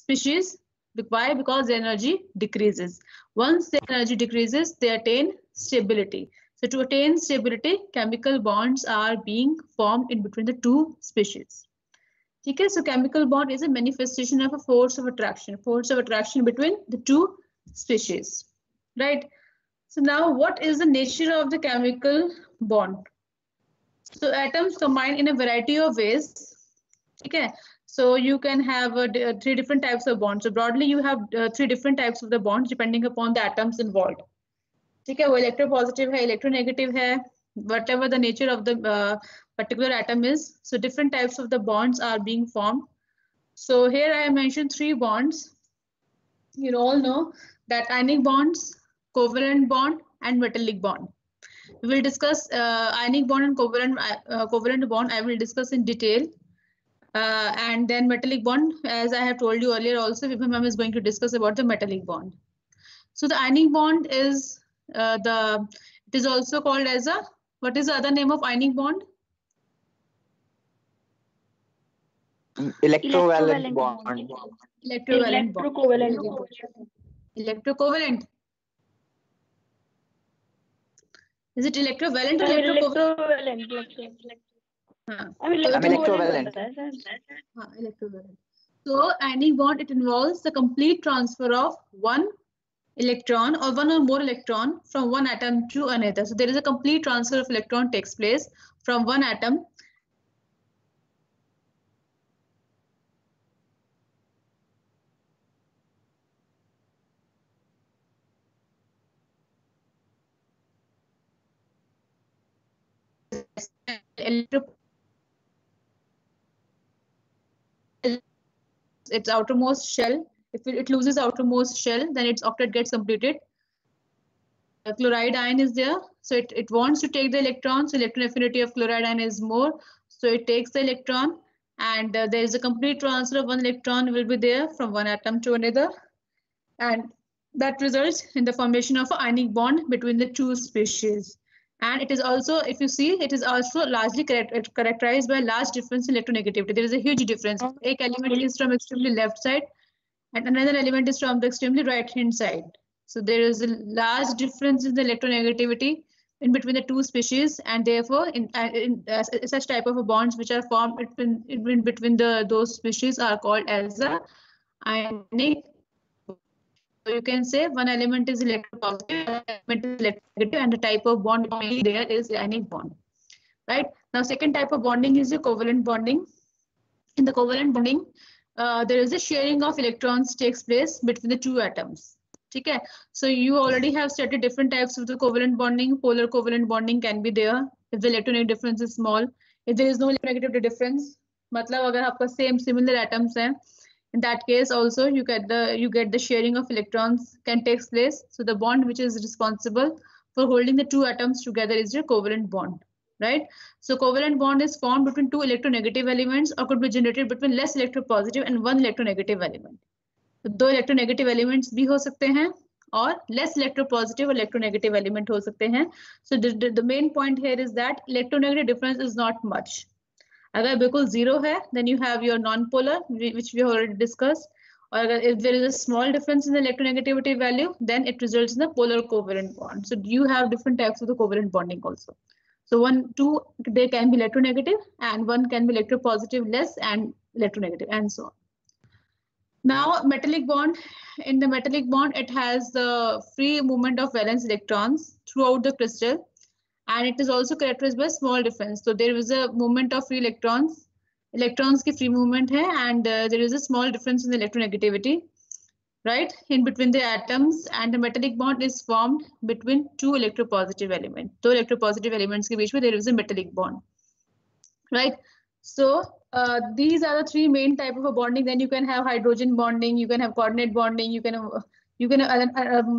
species. Why? Because the energy decreases. Once the energy decreases, they attain stability. So to attain stability, chemical bonds are being formed in between the two species. Okay, so chemical bond is a manifestation of a force of attraction between the two species, right? So now what is the nature of the chemical bond? So atoms combine in a variety of ways. Okay, so you can have three different types of bonds. So broadly, you have three different types of the bonds depending upon the atoms involved. ठीक है, वो electropositive है, electronegative है, whatever the nature of the particular atom is. So different types of the bonds are being formed. So here I have mentioned three bonds. You all know that ionic bonds, covalent bond, and metallic bond. We will discuss ionic bond and covalent bond. I will discuss in detail. And then metallic bond, as I have told you earlier also, Vibha ma'am is going to discuss about the metallic bond. So the ionic bond is it is also called as a, what is the other name of ionic bond? Electrovalent bond. Electrovalent bond. Electrocovalent. Is it electrovalent or electrocovalent? Electrovalent. Electrovalent. So ionic bond, it involves the complete transfer of one electron or one or more electron from one atom to another. So there is a complete transfer of electron takes place from one atom. Its outermost shell. If it loses outermost shell, then its octet gets completed. A chloride ion is there, so it wants to take the electron. So electron affinity of chloride ion is more, so it takes the electron, and there is a complete transfer of one electron will be there from one atom to another, and that results in the formation of an ionic bond between the two species. And it is also, if you see, it is also largely characterized by large difference in electronegativity. There is a huge difference. One element is from extremely left side, and another element is from the extremely right hand side. So there is a large difference in the electronegativity in between the two species, and therefore, in such type of bonds which are formed in between those species are called as a ionic. So you can say one element is electropositive, element is electronegative, and the type of bond there is ionic bond. Right now, second type of bonding is the covalent bonding. In the covalent bonding, there is a sharing of electrons takes place between the two atoms. Okay, so you already have studied different types of the covalent bonding. Polar covalent bonding can be there if the electronegative difference is small. If there is no electronegative difference, मतलब अगर आपका similar atoms हैं, in that case also you get the sharing of electrons can take place. So the bond which is responsible for holding the two atoms together is your covalent bond. Right, so covalent bond is formed between two electronegative elements or could be generated between less electropositive and one electronegative element. तो दो electronegative elements भी हो सकते हैं और less electropositive और electronegative element हो सकते हैं. So the main point here is that electronegative difference is not much. अगर बिल्कुल zero है, then you have your non-polar, which we have already discussed. Or if there is a small difference in the electronegativity value, then it results in a polar covalent bond. So you have different types of the covalent bonding also. So two, they can be electronegative, and one can be electropositive less and electronegative, and so on. Now, metallic bond. In the metallic bond, it has the free movement of valence electrons throughout the crystal, and it is also characterized by small difference. So there is a movement of free electrons. Electrons की free movement है, and there is a small difference in the electronegativity, right, in between the atoms, and the metallic bond is formed between two electropositive elements. दो electropositive elements के बीच में there is a metallic bond, right? So these are the three main type of a bonding. Then you can have hydrogen bonding, you can have coordinate bonding, you can have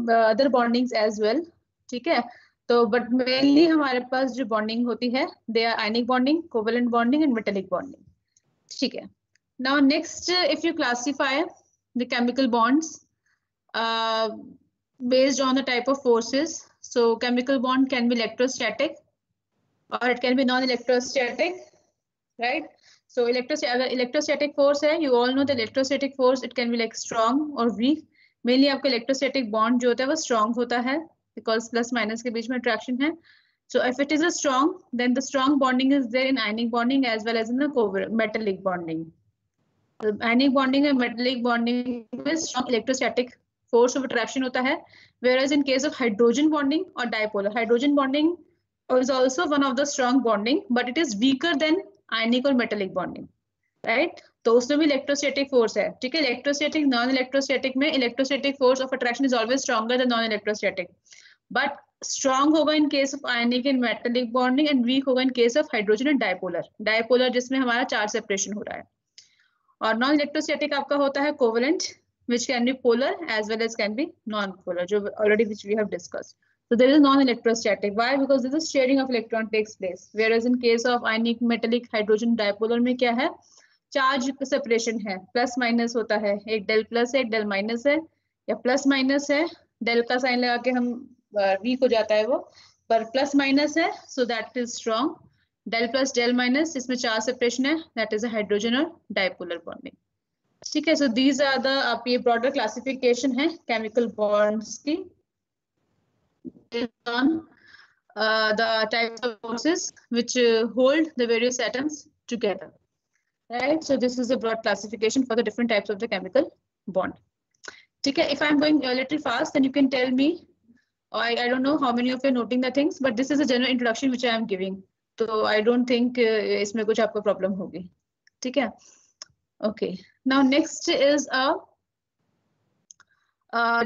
other bondings as well. ठीक है, तो but mainly हमारे पास जो bonding होती है, they are ionic bonding, covalent bonding, and metallic bonding. ठीक है. Now next, if you classify the chemical bonds based on the type of forces, so chemical bond can be electrostatic or it can be non-electrostatic. Right, So electrostatic force है, you all know the electrostatic force, it can be like strong or weak. Mainly आपका electrostatic bond जो होता है वो strong होता है because plus minus के बीच में attraction है. So if it is a strong, then the strong bonding is there in ionic bonding as well as in the metallic bonding. So ionic bonding and metallic bonding with strong electrostatic force of attraction होता है, whereas in case of hydrogen bonding or dipolar, hydrogen bonding is also one of the strong bonding, but it is weaker than ionic or metallic bonding, right? तो उसमें भी electrostatic force है, ठीक है. Electrostatic, non-electrostatic में electrostatic force of attraction is always stronger than non-electrostatic, but strong होगा in case of ionic and metallic bonding and weak होगा in case of hydrogen and dipolar. Dipolar जिसमें हमारा charge separation हो रहा है. और non-electrostatic आपका होता है covalent, which can be polar as well as can be non-polar, जो already which we have discussed. So there is non-electrostatic. Why? Because this is sharing of electron takes place. Whereas in case of ionic, metallic, hydrogen, dipolar में क्या है? Charge separation है, plus minus होता है, एक del plus है, एक del minus है, या प्लस माइनस है, डेल का साइन लगा के हम वीक हो जाता है वो, पर प्लस माइनस है, so that is strong. Del plus del minus, इसमें चार्ज सेपरेशन है, दैट इज अ हाइड्रोजन और डाइपोलर बॉन्डिंग. ठीक है. सो दीज आर द, आप ये ब्रॉडर क्लासिफिकेशन है केमिकल बॉन्ड्स की on the types of forces which hold the various atoms together, right? So this is a broad classification for the different types of the chemical bond. ठीक है. If I'm going a little fast, then you can tell me. I don't know how many of you are noting the things, but this is a general introduction which I am giving. So I don't think इसमें कुछ आपको problem होगी. ठीक है. Okay. Now next is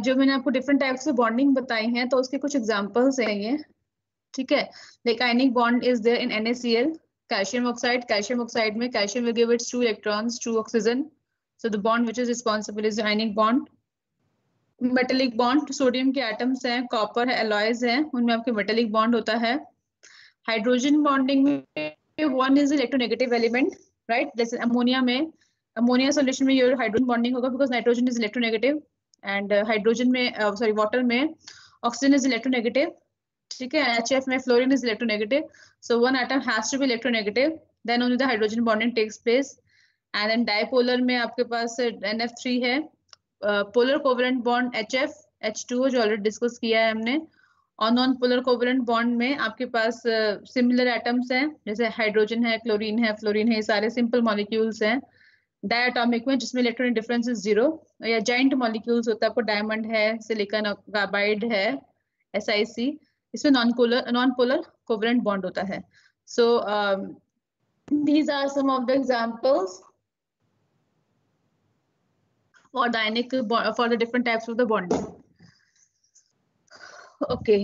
जो मैंने आपको different types of bonding बताई हैं, तो उसके कुछ examples हैं ये. ठीक है. Like ionic bond is there in NaCl. Calcium oxide में calcium will give its 2 electrons to oxygen. So the bond which is responsible is the ionic bond. Metallic bond, sodium के एटम्स हैं, copper है, alloys हैं, उनमें आपके metallic bond होता है. Hydrogen bonding में one is electronegative element, right? जैसे अमोनिया में, अमोनिया सॉल्यूशन में योर हाइड्रोजन बॉन्डिंग होगा because nitrogen is electronegative, and hydrogen में सॉरी वाटर में ऑक्सीजन इज इलेक्ट्रोनेगेटिव. ठीक है. HF में fluorine is electronegative, so one atom has to be electronegative, then only the hydrogen bonding takes place. And then dipolar में आपके पास NF3 है, polar covalent bond HF H2 जो already discuss किया है हमने. और नॉन पोलर कोवेलेंट बॉन्ड में आपके पास सिमिलर एटम्स हैं, जैसे हाइड्रोजन है, क्लोरीन है, फ्लोरीन है, ये सारे सिंपल मॉलिक्यूल्स हैं. डायटॉमिक में जिसमें इलेक्ट्रॉनिक डिफरेंस इज 0, या जाइंट मॉलिक्यूल्स होता है, आपको डायमंड है, सिलिकॉन कार्बाइड है, SiC, इसमें नॉन पोलर कोवेलेंट बॉन्ड होता है. So these are some of the examples for the ionic for the different types of the bonding. Okay.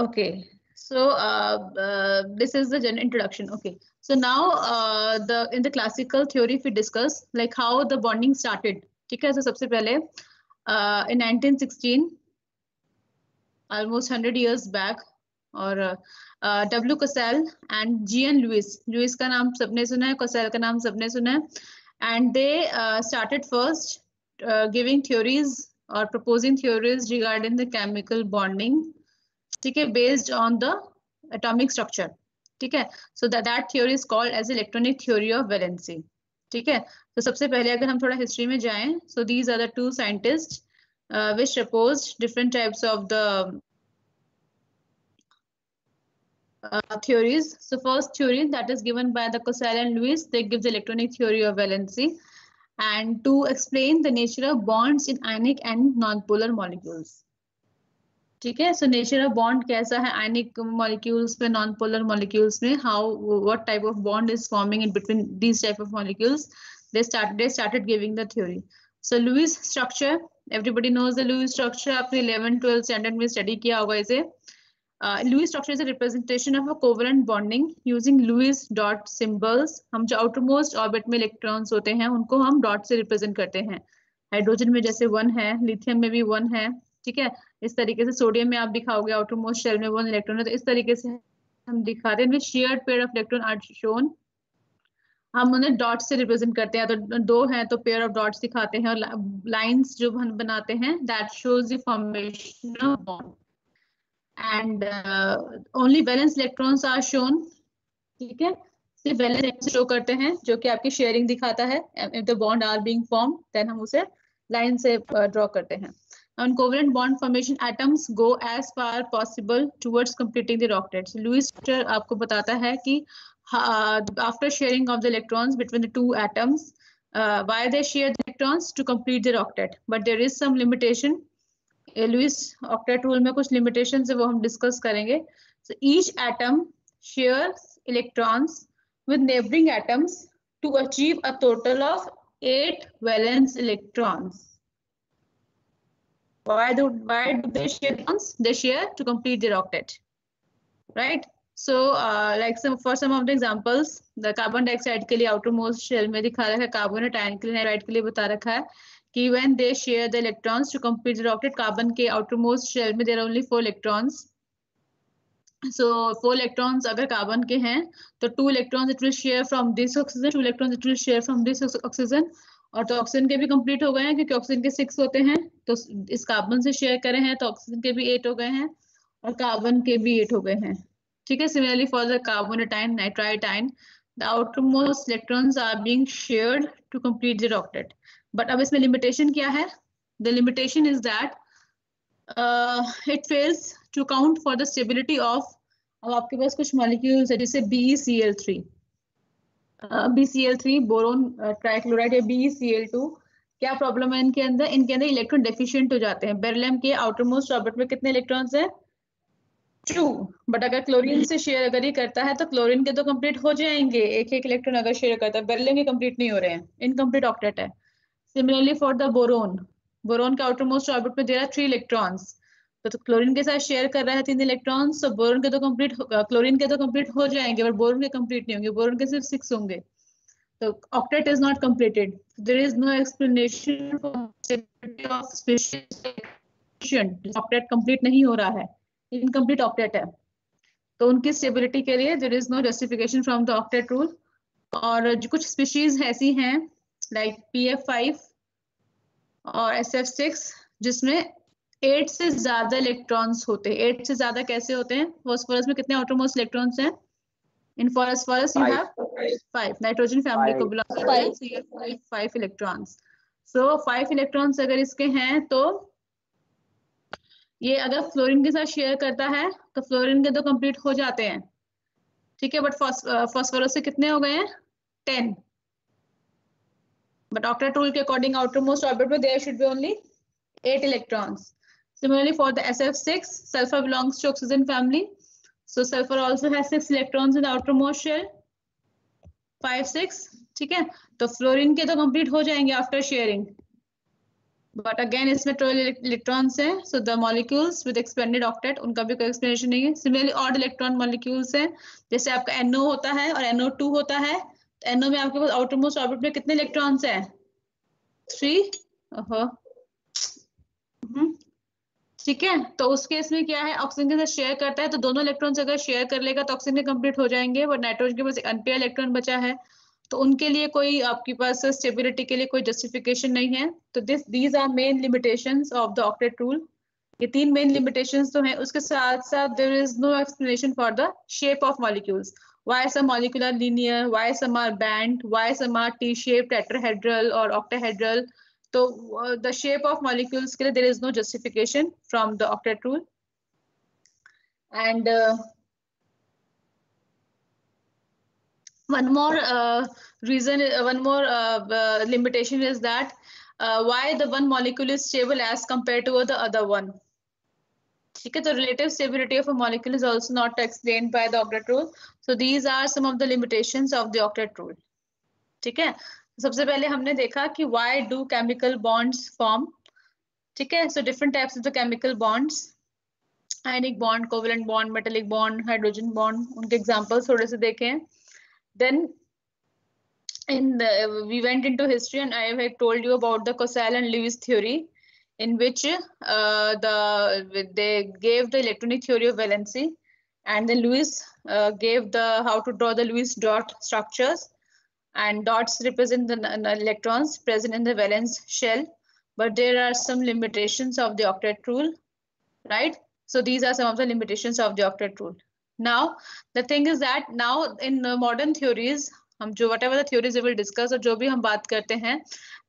Okay. So this is the general introduction. Okay. So now in the classical theory we discuss like how the bonding started. ठीक है. So सबसे पहले in 1916, almost 100 years back, और W. Cossell and G.N. Lewis. Lewis का नाम सबने सुना है, Cossell का नाम सबने सुना है. And they started first giving theories or proposing theories regarding the chemical bonding, ठीक है, based on the atomic structure. ठीक है. So that theory is called as electronic theory of valency. ठीक है. तो सबसे पहले अगर हम थोड़ा हिस्ट्री में जाएं, so these are the two scientists which proposed different types of the theories. So first theory that is given by the Cossell and Lewis, they give the electronic theory of valency and to explain the nature of bonds in ionic and non-polar molecules. ठीक है. So nature of bond कैसा है ionic molecules में, non-polar molecules में, how what type of bond is forming in between these type of molecules. They started giving the theory. So Lewis structure, everybody knows the Lewis structure. आपने 11th-12th standard में study किया होगा इसे. Lewis structure is a representation of a covalent bonding using Lewis dot symbols. हम जो outermost orbit में electrons होते हैं उनको हम dot से represent करते हैं. हाइड्रोजन में जैसे 1 है, लिथियम में भी 1 है. ठीक है. इस तरीके से सोडियम में आप दिखाओगे outermost shell में 1 इलेक्ट्रॉन है, तो इस तरीके से हम दिखाते हैं. With shared pair of electron are shown. हम उन्हें डॉट से रिप्रेजेंट करते हैं, तो 2 हैं तो पेयर ऑफ डॉट्स दिखाते हैं, और लाइंस जो हम बनाते हैं that shows the formation of bond. And only valence electrons are shown. ठीक है. वैलेंस शो करते हैं जो कि आपकी शेयरिंग दिखाता है. If the bond are being form then हम उसे लाइन से ड्रॉ करते हैं. On covalent bond formation, atoms go as far possible towards completing the octet. So Lewis structure आपको बताता है कि after sharing of the electrons between the two atoms, why they share the electrons to complete their octet. But there is some limitation. Lewis octet rule में कुछ limitations है वो हम discuss करेंगे. So each atom shares electrons with neighboring atoms to achieve a total of 8 valence electrons. Why do they share electrons? They share to complete their octet, right? So like for some of the examples, the carbon dioxide के लिए outermost shell में दिखा रखा है, carbon और iron के लिए nitride के लिए बता रखा है कि when they share the electrons to complete their octet, carbon के outermost shell में there are only 4 electrons. So 4 electrons अगर carbon के हैं तो 2 electrons it will share from this oxygen, 2 electrons it will share from this oxygen. और तो oxygen के भी कंप्लीट हो गए हैं क्योंकि ऑक्सीजन के 6 होते हैं, तो इस कार्बन से शेयर करे हैं तो ऑक्सीजन के भी 8 हो गए हैं और कार्बन के भी 8 हो गए हैं. ठीक है. सिमिलरली फॉर द कार्बोनेटाइन नाइट्राइटाइन the outermost electrons are being shared to complete their octet. But अब इसमें लिमिटेशन क्या है? The limitation is that it fails to count for the stability of. अब आपके पास कुछ मॉलिक्यूल्स है जैसे BeCl3, BCl3 बोरोन ट्राइक्लोराइड या BeCl2. क्या प्रॉब्लम है इनके अंदर? इनके अंदर इलेक्ट्रॉन डेफिशिएंट हो जाते हैं. बेरिलियम के आउटरमोस्ट ऑर्बिट में कितने इलेक्ट्रॉन्स हैं? 2. बट अगर क्लोरीन से शेयर अगर ये करता है तो क्लोरीन के तो कंप्लीट हो जाएंगे, एक एक इलेक्ट्रॉन अगर शेयर करता है. बेरिलियम के कंप्लीट नहीं हो रहे हैं, इनकम्प्लीट ऑक्टेट है. Similarly for the boron, boron के आउटरमोस्ट ऑर्बिट में देयर आर 3 इलेक्ट्रॉन्स. तो क्लोरीन के साथ शेयर कर रहा है 3 इलेक्ट्रॉन्स, तो बोरोन के तो कंप्लीट, क्लोरीन के तो कंप्लीट हो जाएंगे बट बोरोन के कंप्लीट नहीं होंगे, बोरोन के सिर्फ 6 होंगे. तो octet is not completed. There is no explanation for stability of species. Octet complete नहीं हो रहा है, incomplete octet है. तो उनकी stability के लिए there is no justification from the octet rule. और जो कुछ species ऐसी हैं like PF5 और SF6 जिसमें 8 से ज्यादा इलेक्ट्रॉन्स होते हैं. 8 से ज्यादा कैसे होते हैं? फॉस्फोरस में कितने outermost इलेक्ट्रॉन्स हैं? In phosphorus you have 5. Nitrogen family को belong करते हैं, so you have 5 electrons. So 5 electrons अगर इसके हैं तो ये अगर फ्लोरीन के साथ शेयर करता है तो फ्लोरीन के तो कंप्लीट हो जाते हैं. ठीक है. बट फॉस्फोरस से कितने हो गए हैं? 10. बट octet rule के अकॉर्डिंग outermost orbit में there should be only 8 electrons. Similarly for the SF6, sulfur belongs to oxygen family. So sulfur also has 6 electrons in the outermost shell. 5, 6. ठीक है. तो फ्लोरीन के तो कंप्लीट हो जाएंगे after sharing, but again इसमें 12 electrons हैं. So the molecules with expanded octet, उनका भी कोई एक्सप्लेनेशन नहीं है. सिमिलरली ऑड इलेक्ट्रॉन मॉलिक्यूल्स हैं, जैसे आपका NO होता है और NO2 होता है. तो NO में आपके पास आउटरमोस्ट ऑर्बिट में कितने इलेक्ट्रॉन्स हैं? 3. ठीक है. तो उस केस में क्या है? ऑक्सीजन के साथ शेयर करता है तो दोनों इलेक्ट्रॉन्स अगर शेयर कर लेगा तो ऑक्सीजन के कंप्लीट हो जाएंगे. बट नाइट्रोजन के पास एक अनपेयर इलेक्ट्रॉन बचा है तो उनके लिए कोई आपके पास स्टेबिलिटी के लिए कोई जस्टिफिकेशन नहीं है. तो these are main limitations of the octet rule. ये 3 मेन लिमिटेशंस तो हैं. उसके साथ साथ there is no explanation for the shape of molecules. Why some molecule are linear, why some are bend, why some are T shape, tetrahedral और octahedral. तो the shape of molecules के लिए there is no justification from the octet rule. And one more reason, one more limitation is that why the one molecule is stable as compared to the other one. ठीक है. तो relative stability of a molecule is also not explained by the octet rule. So these are some of the limitations of the octet rule. ठीक है. सबसे पहले हमने देखा कि why do chemical bonds form. ठीक है. So different types of the chemical bonds, ionic bond, covalent bond, metallic bond, hydrogen bond. उनके examples थोड़े से देखें. Then we went into history and I have told you about the Cosell and Lewis theory, in which they gave the electronic theory of valency, and then Lewis gave the how to draw the Lewis dot structures. And dots represent the electrons present in the valence shell, but there are some limitations of the octet rule, right? So these are some of the limitations of the octet rule. Now the thing is that now in modern theories, हम जो whatever the theories we will discuss, और जो भी हम बात करते हैं,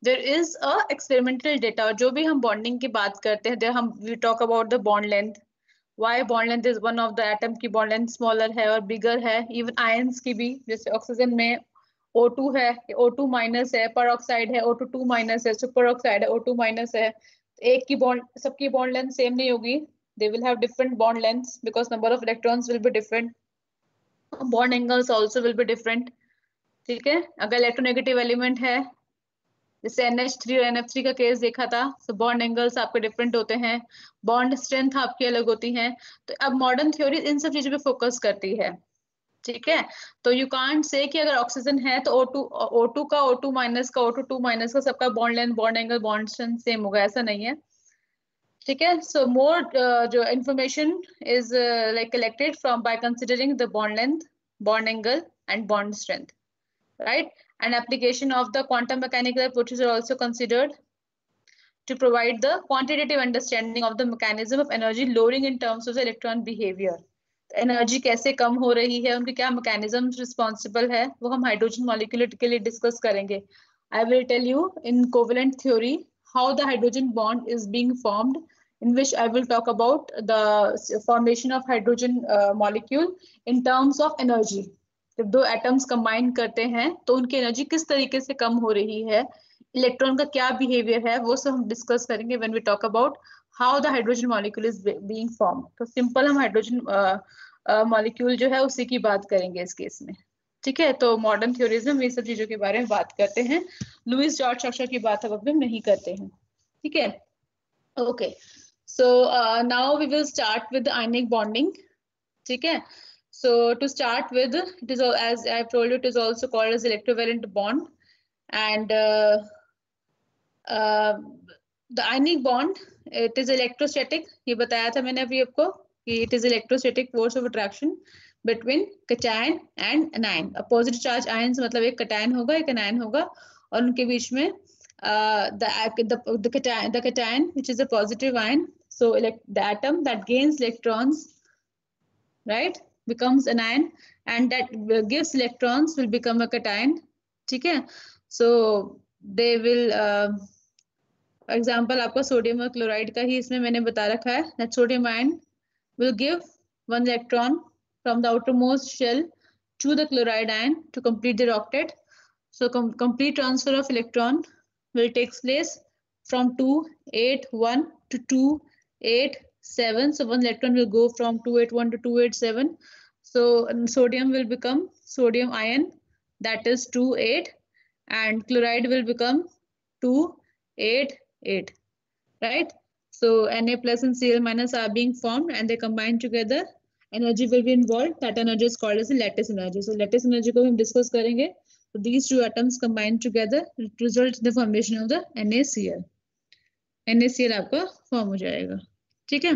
there is a experimental data, और जो भी हम bonding की बात करते हैं, there हम we talk about the bond length, why bond length is one of the atom की bond length smaller है और bigger है, even ions की भी, जैसे ऑक्सीजन में O2 है, O2 माइनस है, peroxide है, O2 2 माइनस है, सुपर ऑक्साइड है, O2 माइनस है, एक की बॉन्ड, सबकी बॉन्ड लेंथ सेम नहीं होगी, they will have different bond lengths because number of electrons will be different, bond angles also will be different, ठीक है। अगर इलेक्ट्रोनेगेटिव एलिमेंट है, जैसे NH3 और NF3 का केस देखा था, तो बॉन्ड एंगल्स आपके डिफरेंट होते हैं, बॉन्ड स्ट्रेंथ आपकी अलग होती है। तो अब मॉडर्न थ्योरी इन सब चीजों पे फोकस करती है, ठीक है। तो यू कांट से कि अगर ऑक्सीजन है तो O2 का O2 माइनस का O2 2 माइनस का सबका bond length, bond angle, bond strength same होगा, ऐसा नहीं है, ठीक है। सो मोर जो information is like collected from by considering the bond length, bond angle and bond strength, right? And application of the quantum mechanical approaches are also considered to provide the quantitative understanding of the mechanism of energy lowering in terms of the electron behavior. Energy कैसे कम हो रही है, उनके क्या mechanism responsible है, वो हम hydrogen molecule के लिए डिस्कस करेंगे। I will tell you in covalent theory how the hydrogen bond is being formed, in which I will talk about the formation of hydrogen molecule in terms of energy. जब दो atoms combine करते हैं तो उनकी energy किस तरीके से कम हो रही है, इलेक्ट्रॉन का क्या बिहेवियर है, वो सब हम डिस्कस करेंगे when we talk about how the hydrogen molecule is being form. तो सिंपल हम हाइड्रोजन मॉलिक्यूल जो है उसी की बात करेंगे इस केस में, ठीक है। तो मॉडर्न थ्योरीज में ये सब चीजों के बारे में बात करते हैं, लुईस जॉर्ज स्ट्रक्चर की बात अब हम नहीं करते हैं, ठीक है। Okay, so now we will start with ionic bonding, ठीक है। So to start with, it is, as I've told you, it is also called as electrovalent bond, and the ionic bond, it is electrostatic. ये बताया था मैंने अभी आपको कि it is electrostatic force of attraction between cation and anion. A positive charge ions मतलब एक cation होगा, एक anion होगा, और उनके बीच में the cation which is a positive ion, so the atom that gains electrons, right, becomes an ion, and that gives electrons will become a cation, ठीक है। So they will for example आपका sodium और chloride का ही इसमें मैंने बता रखा है, that sodium ion will give one electron from the outermost shell to the chloride ion to complete the octet. So complete transfer of electron will take place from 281 to 287. So one electron will go from 281 to 287. So sodium will become sodium ion, that is 28, and chloride will become 288, right? So Na plus and Cl minus are being formed and they combine together. Energy will be involved. That energy is called as a lattice energy. So lattice energy को हम discuss करेंगे. So these two atoms combined together result in the formation of the NaCl. NaCl आपका form हो जाएगा, ठीक है।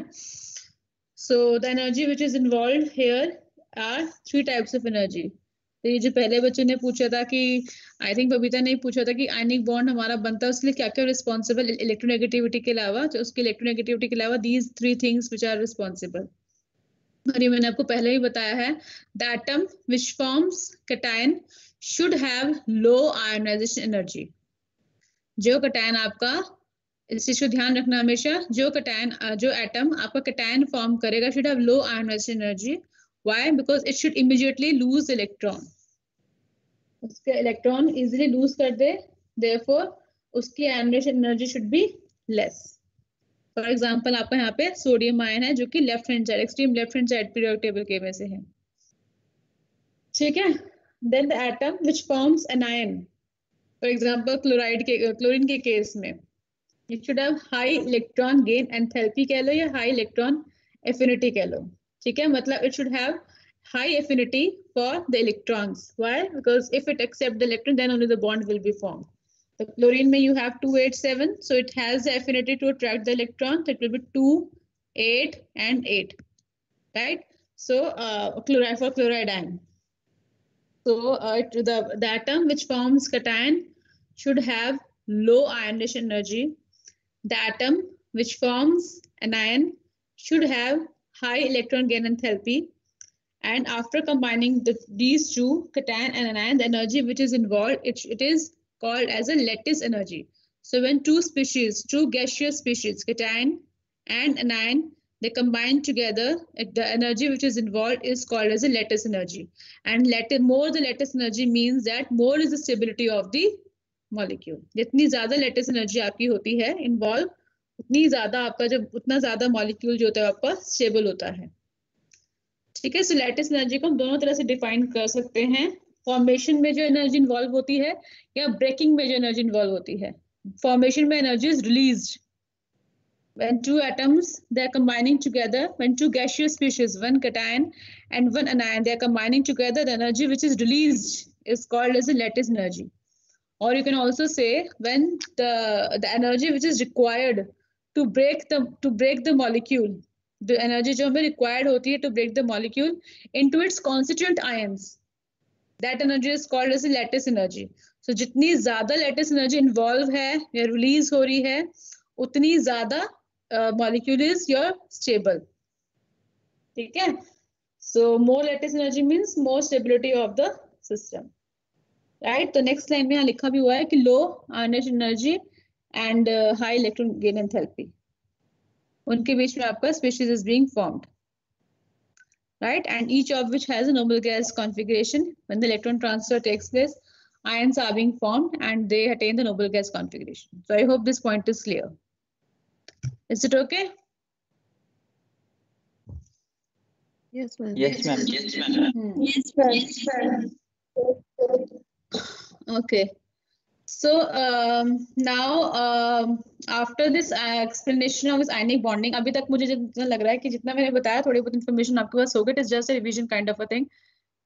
So the energy which is involved here are three types of energy. तो ये जो पहले बच्चे ने पूछा था कि आई थिंक बबीता ने पूछा था कि आयनिक बॉन्ड हमारा बनता है उसके लिए क्या क्या रिस्पॉन्सिबल, इलेक्ट्रोनेगेटिविटी के अलावा, तो उसकी इलेक्ट्रोनेगेटिविटी के अलावा these three things which are responsible. और ये मैंने आपको पहले ही बताया है, the atom which forms cation should have low ionization energy. जो कैटायन आपका, इस चीज को ध्यान रखना हमेशा, जो एटम आपका कैटायन फॉर्म करेगा should have low ionization energy. Why? Because it should immediately lose electron. उसके इलेक्ट्रॉन इजीली लूज कर दे, therefore उसकी ionization energy should be less. For example आपका यहाँ पे सोडियम आयन है जो कि left hand side, extreme left hand side periodic table के में से है, ठीक है। Then the atom which forms anion, for example chlorine के केस में, it should have high electron gain enthalpy कह लो या हाई इलेक्ट्रॉन एफिनिटी कह लो, ठीक है। मतलब it should have high affinity for the electrons. Why? Because if it accepts the electron, then only the bond will be formed. The chlorine में you have 287, so it has the affinity to attract the electron. So it will be 2, 8, and 8, right? So chloride for chloride ion. So the atom which forms cation should have low ionization energy. The atom which forms an ion should have high electron gain enthalpy, And after combining these two, cation and anion, the energy which is involved, it is called as a lattice energy. So when two gaseous species, cation and anion, they combine together, the energy which is involved is called as a lattice energy. And more the lattice energy means that more is the stability of the molecule. जितनी ज़्यादा lattice energy आपकी होती है involve, उतनी ज़्यादा आपका उतना ज़्यादा molecule जो होता है आपका stable होता है. ठीक है. सो लैटिस एनर्जी को हम दोनों तरह से डिफाइन कर सकते हैं. फॉर्मेशन में जो एनर्जी इन्वॉल्व होती है या ब्रेकिंग में जो एनर्जी इन्वॉल्व होती है. फॉर्मेशन में energy is released when two atoms they are combining together, when two gaseous species, one cation and one anion, they are combining together, the energy which is released is called as a lattice energy. Or you can also say when the energy which is required to break the molecule, the energy जो हमें required होती है to break the molecule into its constituent ions, that energy is called as a lattice energy. So जितनी ज़्यादा lattice energy involve है या release हो रही है, उतनी ज़्यादा molecule is your stable. ठीक है. So more lattice energy means more stability of the system. Right. तो next line में यहाँ लिखा भी हुआ है कि low ionization energy and high electron gain enthalpy. उनके बीच में आपका species is being formed. Right, and each of which has a noble gas configuration. When the electron transfer takes place, ions are being formed and they attain the noble gas configuration. So I hope this point is clear. Is it okay? Yes, ma'am. Yes, ma'am. Yes, ma'am. Yes, ma'am. Okay. So now after this explanation of this ionic bonding, अभी तक मुझे जितना लग रहा है कि जितना मैंने बताया थोड़ी बहुत information आपके पास होगी. It is just a revision kind of a thing,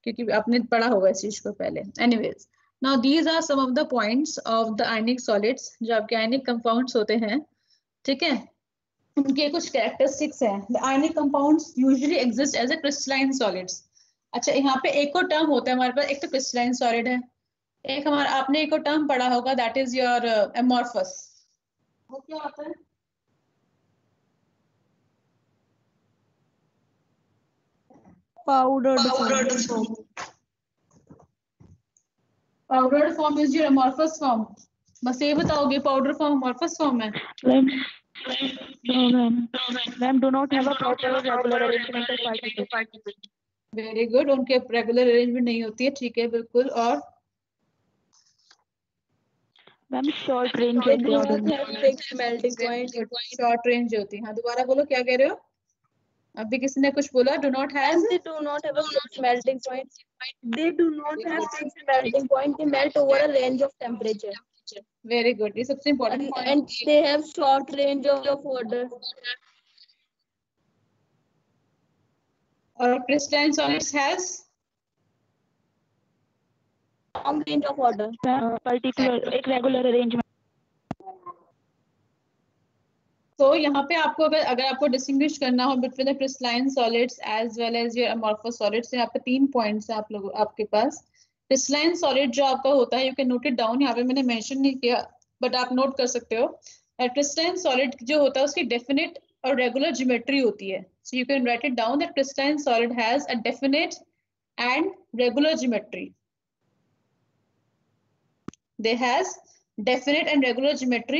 क्योंकि आपने पढ़ा होगा इस चीज को पहले. Anyways, now these are some of the points of the ionic solids, जो आपके ionic compounds होते हैं. ठीक है. उनके कुछ characteristics हैं. The ionic compounds usually exist as a crystalline solids. अच्छा, यहाँ पे एक और टर्म होता है हमारे पास. एक तो crystalline solid है, एक हमारा आपने एक और टर्म पढ़ा होगा, दैट इज योर amorphous. वो क्या होता है? Powdered form. Powdered form is your amorphous form. बस ये बताओगे पाउडर फॉर्म amorphous form है? No, ma'am. Ma'am, do not have a proper regular arrangement of particles. Very good. उनके रेगुलर अरेंजमेंट नहीं होती है. ठीक है, बिल्कुल. और Ma'am, short range. They do not have fixed melting point. Short range होती है. हाँ, दोबारा बोलो, क्या कह रहे हो? अभी किसी ने कुछ बोला. Do not have. They do not have a fixed melting point. They do not have fixed melting point. They melt over a range of temperature. Very good. ये सबसे important point. And they have short range of order. और crystalline solids has Long range of order. Particular, एक regular arrangement. तो यहाँ पे आपको अगर आपको डिस्टिंग्विश करना हो between the crystalline solids as well as your amorphous solids, यहाँ पे 3 पॉइंट्स हैं आप लोग आपके पास. क्रिस्टलाइन सॉलिड जो आपका होता है, you can note it down. यहाँ पे मैंने मेंशन नहीं किया बट आप नोट कर सकते हो. क्रिस्टलाइन सॉलिड जो होता है उसकी डेफिनेट और रेगुलर ज्योमेट्री होती है. So you can write it down that crystalline solid has a definite and regular geometry. They has definite and regular geometry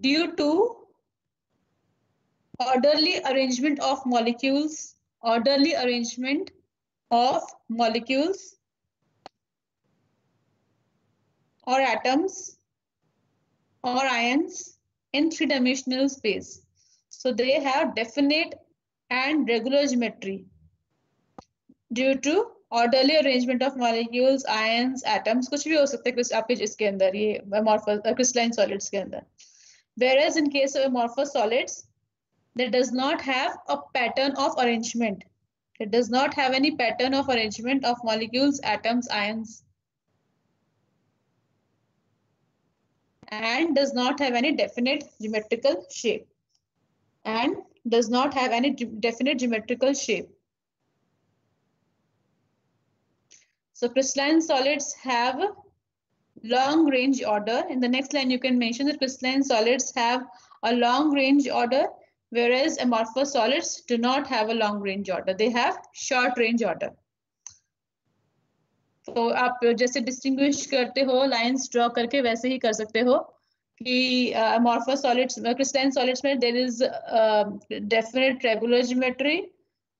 due to orderly arrangement of molecules, or atoms or ions in 3-dimensional space. So they have definite and regular geometry due to orderly arrangement of molecules, ions, atoms, कुछ भी हो सकता है आपके इसके अंदर, ये amorphous crystalline solids के अंदर. Whereas in case of amorphous solids, there does not have a pattern of arrangement. It does not have any pattern of arrangement of molecules, atoms, ions, and does not have any definite geometrical shape. So crystalline solids have long range order. In the next line, you can mention that crystalline solids have a long range order whereas amorphous solids do not have a long range order, they have short range order. तो आप जैसे distinguish करते हो lines draw करके, वैसे ही कर सकते हो कि amorphous solids, crystalline solids में there is definite regular geometry,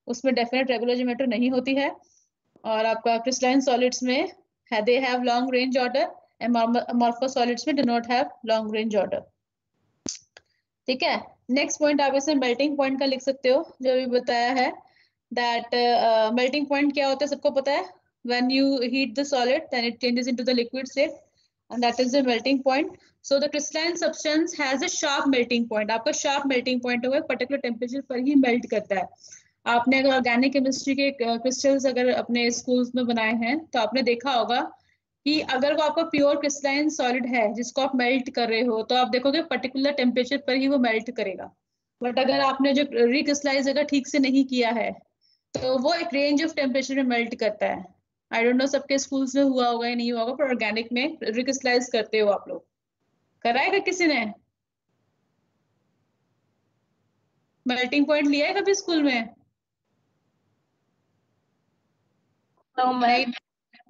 उसमें definite regular geometry नहीं होती है, और आपका crystalline solids में है they have long range order, amorphous solids में do not have long range order. ठीक है, नेक्स्ट पॉइंट आप इसमें मेल्टिंग पॉइंट का लिख सकते हो, जो अभी बताया है दैट मेल्टिंग पॉइंट क्या होता है सबको पता है, when you heat the solid then it changes into the liquid state and that is the melting point. So the crystalline substance has a sharp melting point. आपका sharp melting point होगा, particular temperature पर ही melt करता है. आपने अगर organic chemistry के crystals अगर अपने स्कूल्स में बनाए हैं तो आपने देखा होगा कि अगर वो आपका प्योर क्रिस्टलाइन सॉलिड है जिसको आप मेल्ट कर रहे हो तो आप देखोगे पर्टिकुलर टेम्परेचर पर ही वो मेल्ट करेगा. बट अगर आपने जो रिक्रिस्टलाइज अगर ठीक से नहीं किया है तो वो एक रेंज ऑफ टेम्परेचर में मेल्ट करता है. आई डोंट नो सबके स्कूल्स में हुआ होगा या नहीं हुआ होगा, पर ऑर्गेनिक में रिक्रिस्टलाइज करते हो आप लोग, कराएगा किसी ने? मेल्टिंग पॉइंट लिया है कभी स्कूल में? नहीं.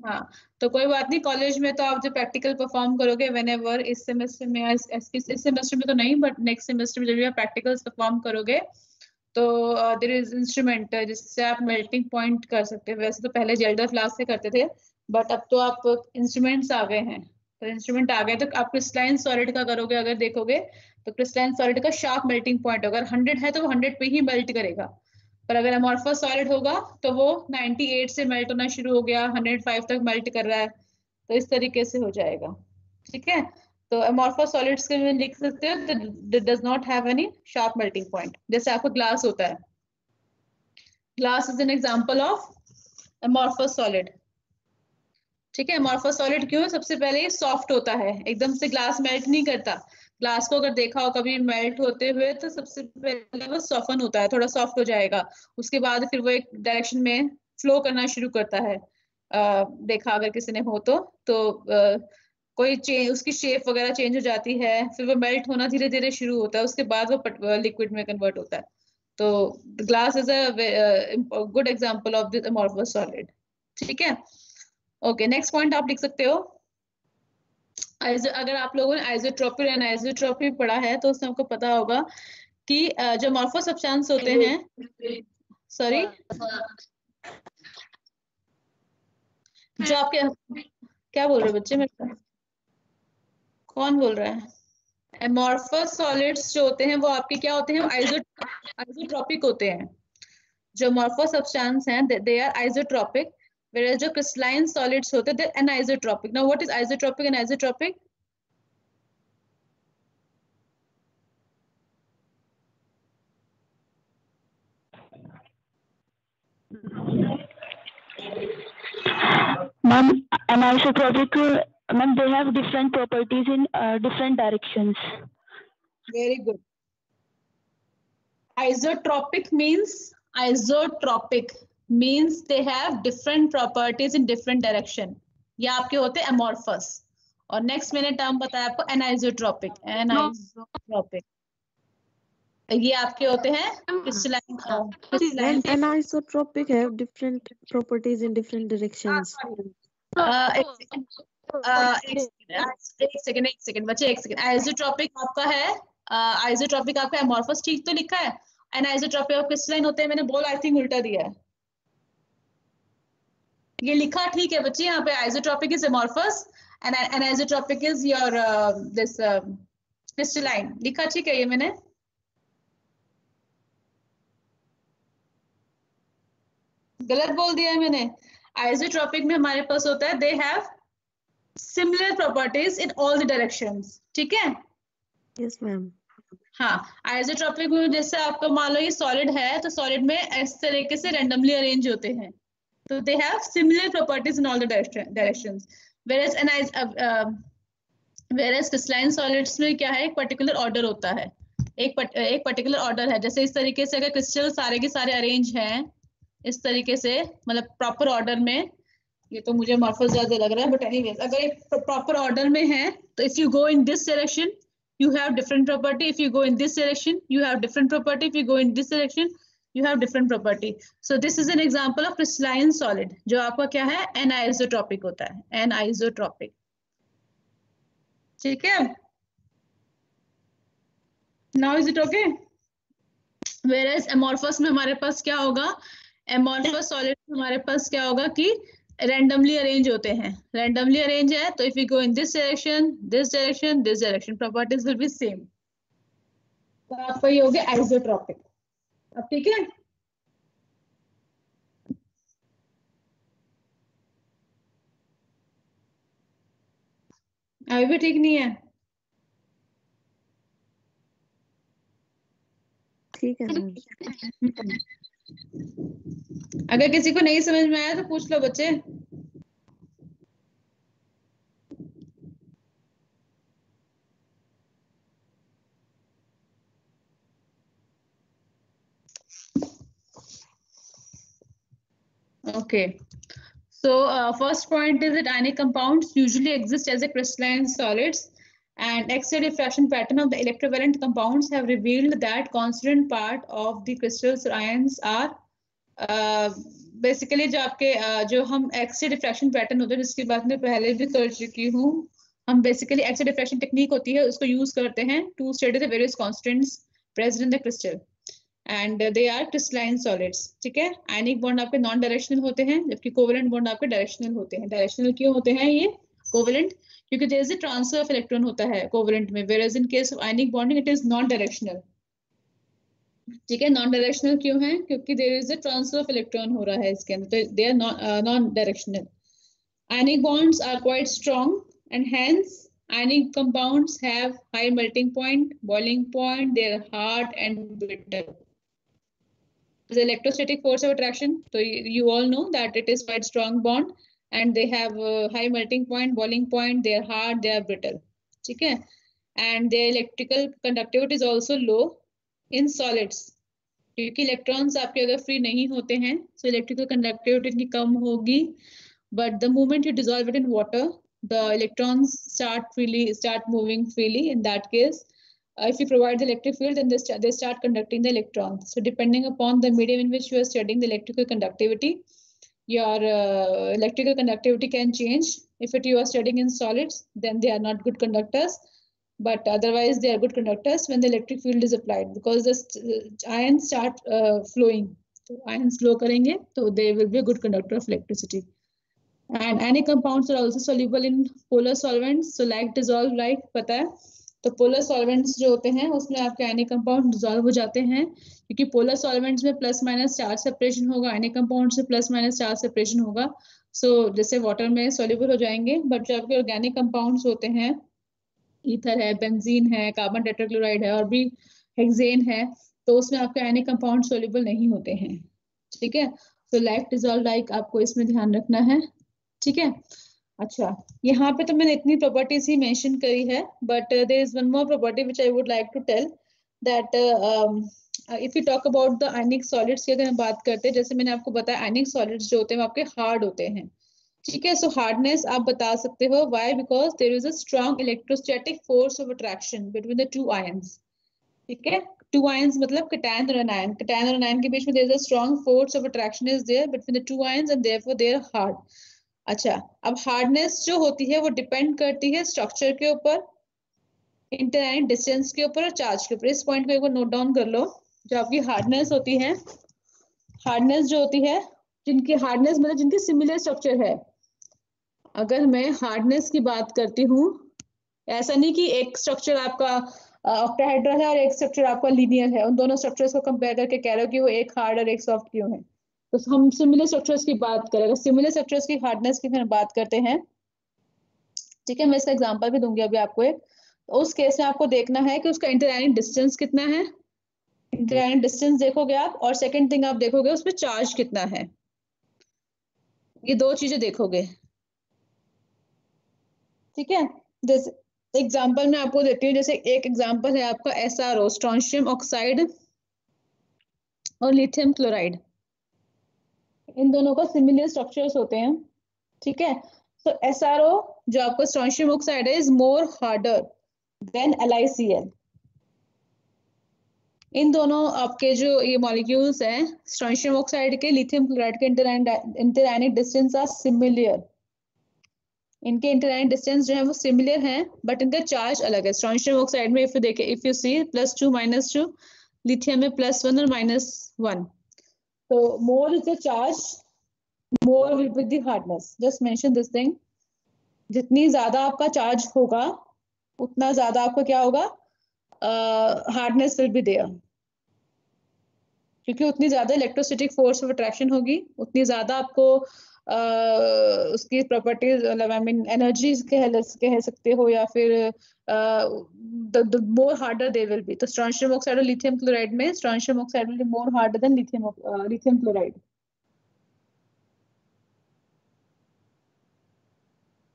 हाँ, तो कोई बात नहीं, कॉलेज में तो आप जो प्रैक्टिकल परफॉर्म करोगे व्हेनेवर, इस सेमेस्टर में इस सेमेस्टर में तो नहीं, बट नेक्स्ट सेमेस्टर में जब भी आप प्रैक्टिकल्स परफॉर्म करोगे तो देयर इज इंस्ट्रूमेंट जिससे आप मेल्टिंग पॉइंट कर सकते हो. वैसे तो पहले जेल्डर फ्लास्क से करते थे, बट अब तो आप इंस्ट्रूमेंट्स आ गए हैं, तो इंस्ट्रूमेंट आ गए तो आप क्रिस्टलाइन सॉलिड का करोगे अगर देखोगे तो क्रिस्टलाइन सॉलिड का शार्प मेल्टिंग पॉइंट अगर 100 है तो वो 100 पे ही मेल्ट करेगा. पर अगर अमॉर्फस सॉलिड होगा तो वो 98 से मेल्ट होना शुरू हो गया, 105 तक मेल्ट कर रहा है, तो इस तरीके से हो जाएगा. ठीक है, तो अमॉर्फस सॉलिड्स के में लिख सकते हो that does not have any sharp melting point. जैसे आपको ग्लास होता है, glass is an example of amorphous solid. ठीक है, अमॉर्फस सॉलिड क्यों? सबसे पहले ये सॉफ्ट होता है, एकदम से ग्लास मेल्ट नहीं करता. ग्लास को अगर देखा हो कभी मेल्ट होते हुए तो सबसे पहले वो सॉफ्टन होता है, थोड़ा सॉफ्ट हो जाएगा, उसके बाद फिर वो एक डायरेक्शन में फ्लो करना शुरू करता है. देखा अगर किसी ने हो तो कोई चेंज, उसकी शेप वगैरह चेंज हो जाती है, फिर वो मेल्ट होना धीरे धीरे शुरू होता है, उसके बाद वो लिक्विड में कन्वर्ट होता है. तो glass is a good example of this amorphous solid. ठीक है, ओके, नेक्स्ट पॉइंट आप लिख सकते हो. अगर आप लोगों ने आइसोट्रोपिक एंड आइसोट्रोपी पढ़ा है तो उसमें आपको पता होगा कि जो अमॉर्फस सब्सटेंस होते हैं, सॉरी, जो आपके, क्या बोल रहे हो बच्चे मेरे को? कौन बोल रहा है? अमॉर्फस सॉलिड्स जो होते हैं वो आपके क्या होते हैं? आइसोट्रोपिक होते हैं. जो अमॉर्फस सब्सटेंस हैं दे आर आइसोट्रोपिक, whereas जो crystalline solids होते हैं they're anisotropic. Now what is isotropic and isotropic? Ma'am, anisotropic, ma'am, they have different properties in different directions. Very good. Isotropic means they have different properties in different direction. ये आपके होते हैं amorphous. और next मैंने term बताया आपको anisotropic. ये आपके होते हैं crystalline. Anisotropic have different properties in different directions. एक सेकंड बच्चे, एक सेकंड. आइसोट्रोपिक आपका है, आइसोट्रोपिक आपका अमॉर्फस, ठीक तो लिखा है. एनाइसोट्रोपिक और क्रिस्टलाइन होते हैं, मैंने बोल आई थिंक उल्टा दिया है. ये लिखा ठीक है बच्चे, यहाँ पे isotropic is amorphous and anisotropic is your this crystalline. लिखा ठीक है ये मैंने? गलत बोल दिया है मैंने? आइसोट्रोपिक में हमारे पास होता है they have similar properties in all the directions. ठीक है? Yes, ma'am. हाँ, आइसोट्रोपिक में जैसे आपको मान लो ये सॉलिड है तो सॉलिड में इस तरीके से रैंडमली अरेंज होते हैं, तो they have similar properties in all the directions. whereas crystalline solids में क्या है, एक पर्टिकुलर ऑर्डर होता है, एक पर्टिकुलर ऑर्डर है. जैसे इस तरीके से अगर क्रिस्टल सारे के सारे अरेंज हैं इस तरीके से, मतलब प्रॉपर ऑर्डर में, ये तो मुझे मॉर्फस ज्यादा लग रहा है बट एनीवेज, अगर एक प्रॉपर ऑर्डर में है तो if you go in this direction you have different property. If you go in this direction, you have different property. If you go in this direction, you have different property. So this is an example of crystalline solid, जो आपका क्या है, anisotropic होता है, anisotropic. ठीक है? Now is it okay? Whereas amorphous में हमारे पास क्या होगा, amorphous solid में हमारे पास क्या होगा कि randomly arrange होते हैं. Randomly arrange है, तो if we go in this direction, this direction, this direction, properties will be same. तो आपका ये हो गया isotropic. अब ठीक है? अभी भी ठीक नहीं है? ठीक है मैम। अगर किसी को नहीं समझ में आया तो पूछ लो बच्चे. Okay. So first point is that ionic compounds usually exist as a crystalline solids, and X-ray diffraction pattern of the electrovalent compounds have revealed that constituent part of the crystals or ions are basically जो आपके जो हम X-ray diffraction pattern होते हैं, जिसकी बात मैं पहले भी कर चुकी हूँ. हम basically X-ray diffraction technique होती है, उसको use करते हैं to study the various constituents present in the crystal. And they are crystalline solids. ठीक है? आयनिक बॉन्ड आपके नॉन डायरेक्शनल होते हैं, जबकि कोवेलेंट बॉन्ड आपके डायरेक्शनल होते हैं. डायरेक्शनल क्यों होते हैं ये कोवेलेंट? क्योंकि there is a transfer of electron होता है कोवेलेंट में, whereas in case of ionic bonding it is non directional. ठीक है? नॉन डायरेक्शनल क्यों है? क्योंकि there is a transfer of electron हो रहा है इसके अंदर, तो they are non directional. Ionic bonds are quite strong, and hence ionic compounds have high melting point, boiling point, they are hard and brittle. The electrostatic force of attraction, so you all know that it is quite strong bond, and they have high melting point, boiling point, they are hard, they are brittle. ठीक है? And their electrical conductivity is also low in solids, क्योंकि electrons आपके अगर free नहीं होते हैं, so electrical conductivity इनकी कम होगी. But the moment you dissolve it in water, the electrons start moving freely. In that case, if you provide the electric field, then they start conducting the electrons. So depending upon the medium in which you are studying the electrical conductivity, your electrical conductivity can change. If you are studying in solids, then they are not good conductors, but otherwise they are good conductors when the electric field is applied, because the ions start flowing. So ions flow करेंगे, so they will be a good conductor of electricity. And ionic compounds are also soluble in polar solvents, so like dissolve like पता है. तो polar solvents जो होते हैं उसमें आपके ionic compound dissolve हो जाते हैं, क्योंकि पोलर सॉल्वेंट्स में प्लस माइनस चार्ज सेपरेशन होगा, आयनिक कंपाउंड से प्लस माइनस चार्ज सेपरेशन होगा. सो जैसे वाटर में सॉल्युबल हो जाएंगे. बट जो आपके ऑर्गेनिक कंपाउंड्स होते हैं, ईथर है, बेंजीन है, कार्बन टेट्राक्लोराइड है और भी हेक्सेन है, तो उसमें आपके आयनिक कंपाउंड सॉल्युबल नहीं होते हैं. ठीक है? तो लाइक डिसॉल्व लाइक आपको इसमें ध्यान रखना है. ठीक है? अच्छा, यहाँ पे तो मैंने इतनी प्रॉपर्टीज ही मेंशन करी है, but there is one more property which I would like to tell, that if you talk about the ionic solids की अगर हम बात करते हैं, जैसे मैंने आपको बताया आयनिक सॉलिड्स जो होते हैं वो आपके हार्ड होते हैं. ठीक है? सो हार्डनेस आप बता सकते हो, why? Because there is a strong electrostatic force of attraction between the two ions. ठीक है? टू आयंस मतलब कैटायन और एनायन. कैटायन और एनायन के बीच में there is a strong force of attraction is there between the two ions, and therefore they are hard. अच्छा, अब हार्डनेस जो होती है वो डिपेंड करती है स्ट्रक्चर के ऊपर, इंटरआयनिक डिस्टेंस के ऊपर और चार्ज के ऊपर. इस पॉइंट को एक बार नोट डाउन कर लो. जो आपकी हार्डनेस होती है, हार्डनेस जो होती है, जिनकी हार्डनेस मतलब जिनकी सिमिलर स्ट्रक्चर है. अगर मैं हार्डनेस की बात करती हूँ, ऐसा नहीं कि एक स्ट्रक्चर आपका ऑक्टाहेड्रल है और एक स्ट्रक्चर आपका लीनियर है, उन दोनों स्ट्रक्चर्स को कंपेयर करके कह रहे हो कि वो एक हार्ड और एक सॉफ्ट क्यों है. तो हम सिमिलर स्ट्रक्चर्स की बात करें, अगर सिमिलर स्ट्रक्चर्स की हार्डनेस की फिर बात करते हैं. ठीक है? मैं इसका एग्जांपल भी दूंगी अभी आपको एक. तो उस केस में आपको देखना है कि उसका इंटरआयनिक डिस्टेंस कितना है. इंटरआयनिक डिस्टेंस देखोगे आप, और सेकंड थिंग आप देखोगे उसमें चार्ज कितना है. ये दो चीजें देखोगे. ठीक है? जैसे एग्जाम्पल मैं आपको देती हूँ, जैसे एक एग्जाम्पल है आपका SRO, स्ट्रोंशियम ऑक्साइड और लिथियम क्लोराइड. इन दोनों का सिमिलर स्ट्रक्चर्स होते हैं. ठीक है? सो SRO जो आपका स्ट्रोंशियम ऑक्साइड है is more harder than LiCl। इन दोनों आपके जो ये मॉलिक्यूल्स हैं स्ट्रोंशियम ऑक्साइड के लिथियम क्लोराइड के इंटरआयनिक डिस्टेंस आर सिमिलर। इनके इंटरआयनिक डिस्टेंस जो है वो सिमिलर हैं, बट इनका चार्ज अलग है। स्ट्रोंशियम ऑक्साइड में इफ यू सी +2 -2, लिथियम में +1 और -1। तो more is the charge, more will be the hardness. Just mention this thing, जितनी ज्यादा आपका चार्ज होगा उतना ज्यादा आपका क्या होगा, हार्डनेस विल बी देयर, क्योंकि उतनी ज्यादा इलेक्ट्रोस्टैटिक फोर्स ऑफ अट्रैक्शन होगी, उतनी ज्यादा आपको उसकी प्रॉपर्टीज मतलब आई मीन एनर्जी कह सकते हो, या फिर the more harder they will be. तो स्ट्रोंशियम ऑक्साइड और लिथियम क्लोराइड में strontium oxide will be more harder than lithium chloride.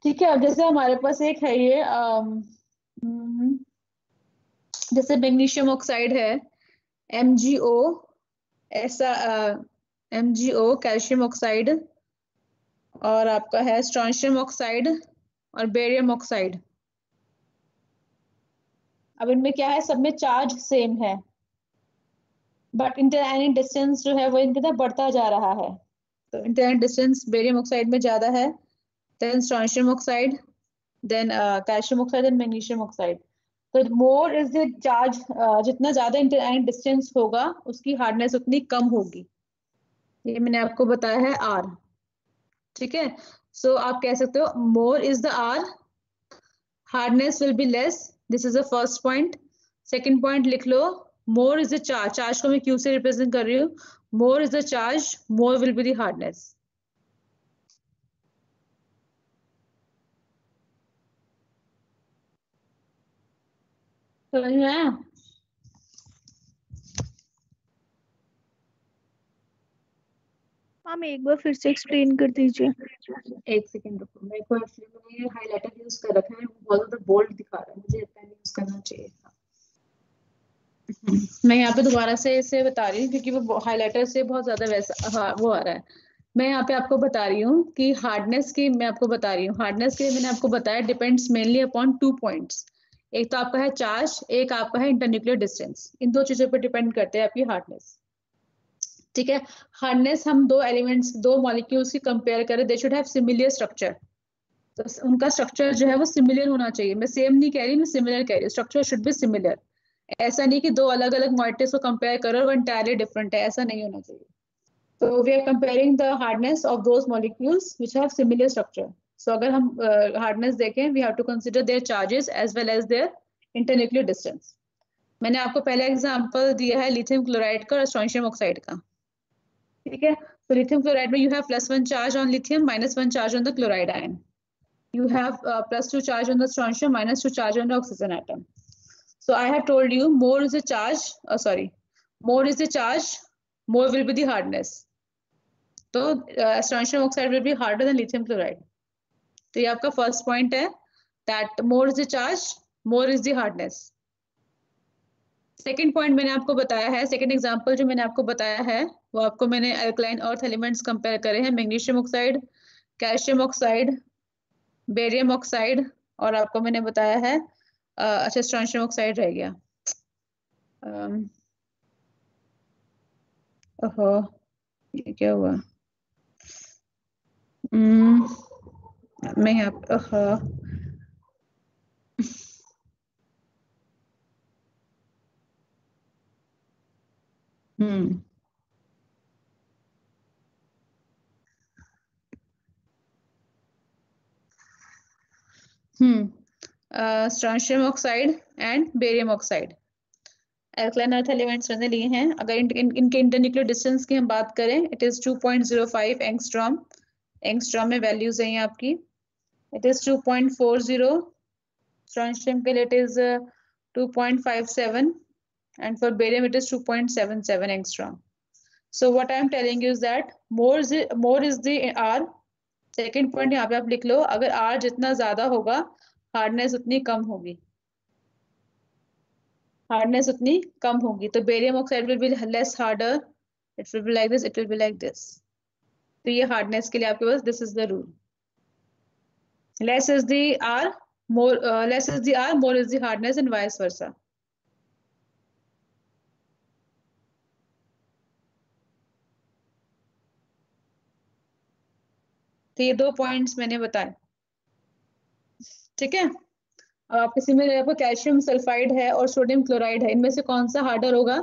ठीक है। अब जैसे हमारे पास एक है ये जैसे मैग्नीशियम ऑक्साइड है MgO, ऐसा MgO कैल्शियम ऑक्साइड, और आपका है स्ट्रोंशियम ऑक्साइड और बेरियम ऑक्साइड। अब इनमें क्या है, सब में चार्ज सेम है, बट इंटरआयनिक डिस्टेंस जो है वो इनके साथ बढ़ता जा रहा है। तो इंटरआयनिक डिस्टेंस बेरियम ऑक्साइड में ज्यादा है, then strontium oxide, then calcium oxide and magnesium oxide. तो मोर इज द चार्ज, जितना ज्यादा इंटरआयनिक डिस्टेंस होगा उसकी हार्डनेस उतनी कम होगी। ये मैंने आपको बताया है R। ठीक है, सो आप कह सकते हो more is the R, hardness will be less. This is the first point. Second point लिख लो, more is the charge, charge को मैं Q से रिप्रेजेंट कर रही हूँ, more is the charge, more will be the hardness. समझ में आया? मैम एक बार फिर से एक्सप्लेन कर दीजिए। एक सेकंड रुको, मेरे को एक्चुअली मैंने हाइलाइटर यूज कर रखा है, वो बहुत ज्यादा बोल्ड दिखा रहा है, मुझे पेन यूज करना चाहिए था। मैं यहाँ पे दोबारा से इसे बता रही हूँ क्योंकि वो हाइलाइटर से बहुत ज्यादा वैसा वो आ रहा है। मैं यहाँ पे आपको बता रही हूँ कि हार्डनेस की मैं आपको बता रही हूँ, हार्डनेस के मैंने आपको बताया डिपेंड्स मेनली अपॉन 2 पॉइंट्स। एक तो आपका है चार्ज, एक आपका है इंटरन्यूक्लियर डिस्टेंस। इन दो चीजों पर डिपेंड करते हैं आपकी हार्डनेस। ठीक है, हार्डनेस हम दो एलिमेंट्स, दो मॉलिक्यूल्स की कंपेयर करें, they should have similar structure. तो उनका स्ट्रक्चर जो है वो सिमिलर होना चाहिए। मैं सेम नहीं कह रही, मैं सिमिलर कह रही हूँ। Structure should be similar. ऐसा नहीं कि दो अलग अलग मॉलिक्यूल्स को कंपेयर करो और एंटायरली डिफरेंट है, ऐसा नहीं होना चाहिए। तो we are comparing the hardness of those molecules which have similar structure. So अगर हम हार्डनेस देखें, we have to consider their charges as well as their internuclear distance. मैंने आपको पहला एग्जांपल दिया है लिथियम क्लोराइड का और स्ट्रोंशियम ऑक्साइड का। ठीक है, तो लिथियम क्लोराइड में you have +1 charge on lithium, -1 charge on the chloride ion. You have +2 charge on the strontium, -2 charge on the oxygen atom. So I have told you more is the charge, more is the charge, more will be the hardness. So strontium oxide will be harder than lithium chloride. तो ये आपका first point है that more is the charge, more is the hardness. Second point मैंने आपको बताया है, second example जो मैंने आपको बताया है वो आपको मैंने alkaline earth elements compare करे हैं, magnesium oxide, calcium oxide, barium oxide, और आपको मैंने बताया है अच्छा स्ट्रोंशियम ऑक्साइड रह गया। ओहो ये क्या हुआ, मैं यहाँ ओहो strontium oxide and barium oxide alkaline earth elements मैंने लिए हैं। अगर इनके इंटरन्यूक्लियर डिस्टेंस की हम बात करें, इट इज 2.05 एंगस्ट्रॉम। एंगस्ट्रॉम में वैल्यूज हैं आपकी। इट इज 2.40, स्ट्रोंशियम के लिए it is 2.57 and for barium it is 2.77 angstrom. So what I am telling you is that more is the R. Second point यहाँ पे आप लिख लो, अगर R जितना ज्यादा होगा हार्डनेस उतनी कम होगी, हार्डनेस उतनी कम होगी। तो barium oxide will be less harder, it will be like this, it will be like this. तो ये हार्डनेस के लिए आपके पास this is the rule, less is the R, more less is the R, more is the hardness and vice versa. तो ये 2 points मैंने बताए, ठीक है। अब आप किसी में आपको कैल्शियम सल्फाइड है और सोडियम क्लोराइड है, इनमें से कौन सा हार्डर होगा?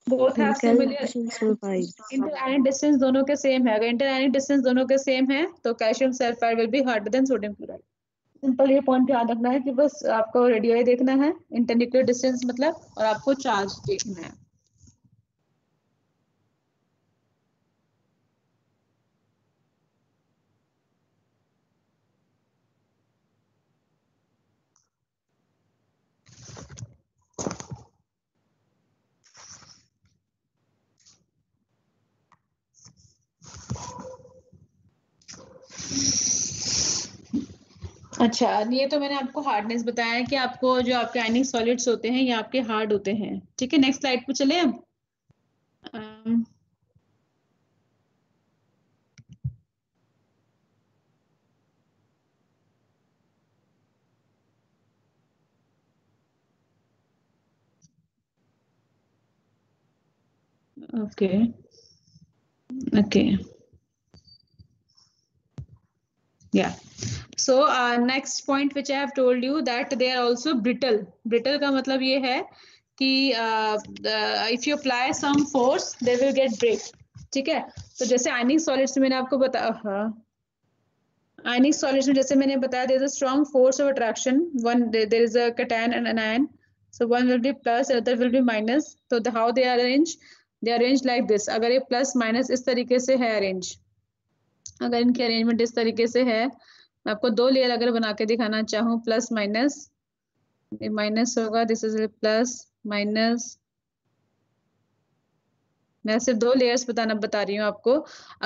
Both have similar Calcium sulfide. Interionic distance दोनों के सेम है। अगर इंटरआयनिक डिस्टेंस दोनों के सेम है तो calcium sulphide will be harder than sodium chloride. Simple ये पॉइंट याद रखना है कि बस आपको रेडियस देखना है, इंटरन्यूक्लियर डिस्टेंस मतलब, और आपको चार्ज देखना है। अच्छा, ये तो मैंने आपको हार्डनेस बताया है कि आपको जो आपके आयनिक सॉलिड्स होते हैं ये आपके हार्ड होते हैं, ठीक है। नेक्स्ट स्लाइड पे चले हम। Okay. Okay. Yeah. So next point which I have told you that they are also brittle. Brittle का मतलब ये है कि if you apply some force they will get break. ठीक है। तो जैसे आयनिक सॉलिड्स में मैंने आपको बताया, आयनिक सॉलिड्स में जैसे मैंने बताया there is a strong force of attraction. One there is a cation and an anion. So one will be plus, other will be minus. So how they are arranged? They are arranged like this. अगर ये plus minus इस तरीके से है arrange, अगर इनकी arrangement इस तरीके से है, मैं आपको 2 लेयर अगर बना के दिखाना चाहूँ, प्लस माइनस, ये माइनस होगा, दिस इज प्लस माइनस, मैं सिर्फ 2 लेयर्स बता रही हूँ आपको।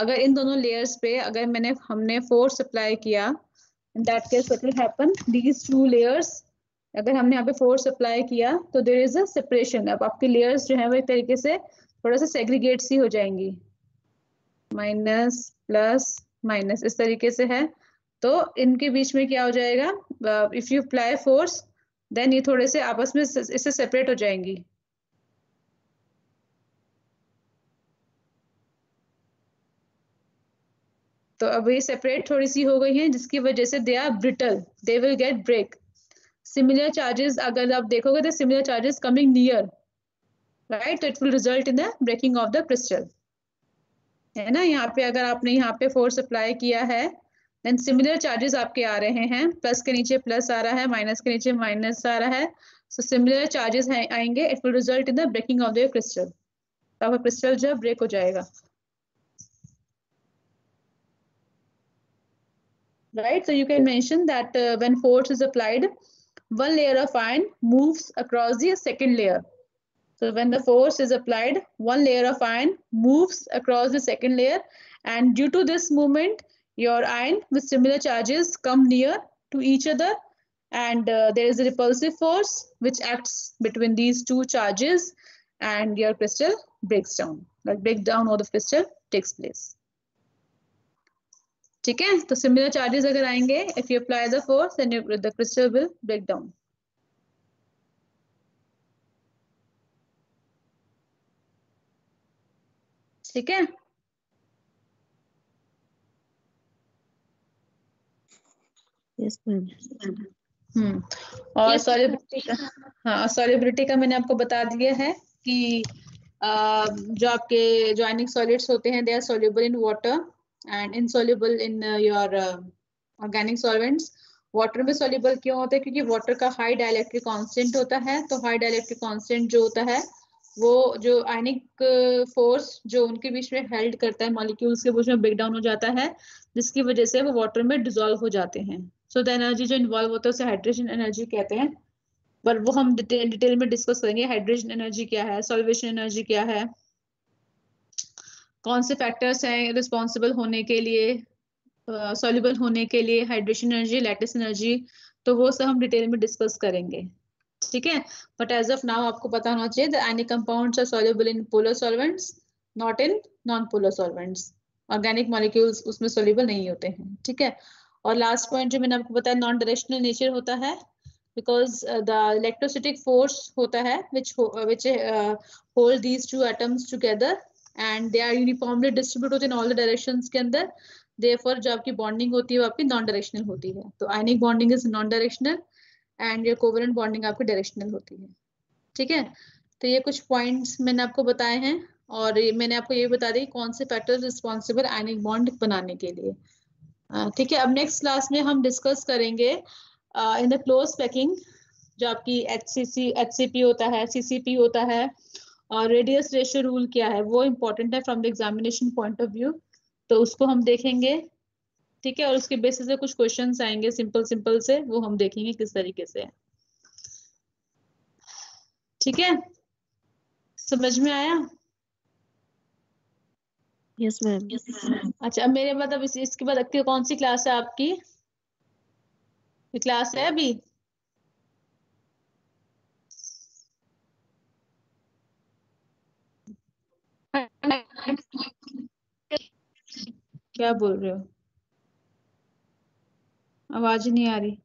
अगर इन दोनों लेयर्स पे अगर हमने फोर्स अप्लाई किया, in that case what will happen, these 2 layers, अगर हमने यहाँ पे फोर्स अप्लाई किया तो देयर इज अ सेपरेशन। अब आपकी लेयर्स जो है वो एक तरीके से थोड़ा सा सेग्रीगेट सी हो जाएंगी, माइनस प्लस माइनस इस तरीके से है। तो इनके बीच में क्या हो जाएगा, if you apply force then ये थोड़े से आपस में इससे सेपरेट हो जाएंगी। तो अब ये सेपरेट थोड़ी सी हो गई है जिसकी वजह से they are brittle, they will get break. Similar charges अगर आप देखोगे तो similar charges coming near, right, तो it will result in the breaking of the crystal, है ना। यहाँ पे अगर आपने यहाँ पे फोर्स अप्लाई किया है देन सिमिलर चार्जेस आपके आ रहे हैं, प्लस के नीचे प्लस आ रहा है, माइनस के नीचे माइनस आ रहा है, सो सिमिलर चार्जेस आएंगे, it will result in the breaking of the crystal. तो आपका क्रिस्टल जो है ब्रेक हो जाएगा, right? So you can mention that when force is applied, one layer of iron moves across the second layer. So when the force is applied, one layer of iron moves across the second layer, and due to this movement, your iron with similar charges come near to each other, and there is a repulsive force which acts between these 2 charges, and your crystal breaks down. Like breakdown of the crystal takes place. ठीक है। तो similar charges अगर आएंगे, if you apply the force then the crystal will break down. ठीक है। Yes, ma'am. और solubility का, हाँ सॉलिबिलिटी का मैंने आपको बता दिया है कि जो आपके जो आयनिक सॉलिड्स होते हैं they are soluble in water and insoluble in your organic solvents. Water में सोल्यूबल क्यों होता है? क्योंकि वाटर का हाई डाइलेक्ट्रिक कांस्टेंट होता है। तो हाई डाइलेक्ट्रिक कांस्टेंट जो होता है वो जो आयनिक फोर्स जो उनके बीच में हेल्ड करता है, मॉलिक्यूल्स के बीच में ब्रेक डाउन हो जाता है, जिसकी वजह से वो वाटर में डिसॉल्व हो जाते हैं। सो द एनर्जी जो इन्वॉल्व होता है उसे हाइड्रेशन एनर्जी कहते हैं, पर वो हम डिटेल में डिस्कस करेंगे। हाइड्रेशन एनर्जी क्या है, सॉल्वेशन एनर्जी क्या है, कौन से फैक्टर्स हैं रिस्पॉन्सिबल होने के लिए, सॉल्युबल होने के लिए, हाइड्रेशन एनर्जी, लैटिस एनर्जी, तो वो सब हम डिटेल में डिस्कस करेंगे, ठीक है। बट एज ऑफ नाउ आपको पता होना चाहिए that ionic compounds are soluble in polar solvents, not in non polar solvents. Organic molecules उसमें सॉल्युबल नहीं होते हैं, ठीक है। और लास्ट पॉइंट जो मैंने आपको बताया नॉन डायरेक्शनल नेचर होता है, बिकॉज द इलेक्ट्रोस्टैटिक फोर्स होता है which hold these two atoms together and they are uniformly distributed in all the directions के अंदर, therefore जो आपकी बॉन्डिंग होती है वो आपकी नॉन डायरेक्शनल होती है। तो ionic bonding is non directional and ये कोवेलेंट बॉन्डिंग आपकी डायरेक्शनल होती है। ठीक है, तो ये कुछ पॉइंट्स मैंने आपको बताए हैं और मैंने आपको ये बता दी कौन से फैक्टर्स रिस्पॉन्सिबल आयनिक बॉन्ड बनाने के लिए। ठीक है, अब नेक्स्ट क्लास में हम डिस्कस करेंगे इन द क्लोज पैकिंग जो आपकी HCP होता है, CCP होता है और रेडियस रेशियो रूल क्या है, वो इम्पोर्टेंट है from the examination point of view, तो उसको हम देखेंगे। ठीक है, और उसके बेसिस पे कुछ क्वेश्चंस आएंगे सिंपल सिंपल से, वो हम देखेंगे किस तरीके से। ठीक है, समझ में आया? Yes ma'am. अच्छा, अब मेरे बाद अब इसके बाद कौन सी क्लास है आपकी? क्लास है अभी? क्या बोल रहे हो? आवाज नहीं आ रही।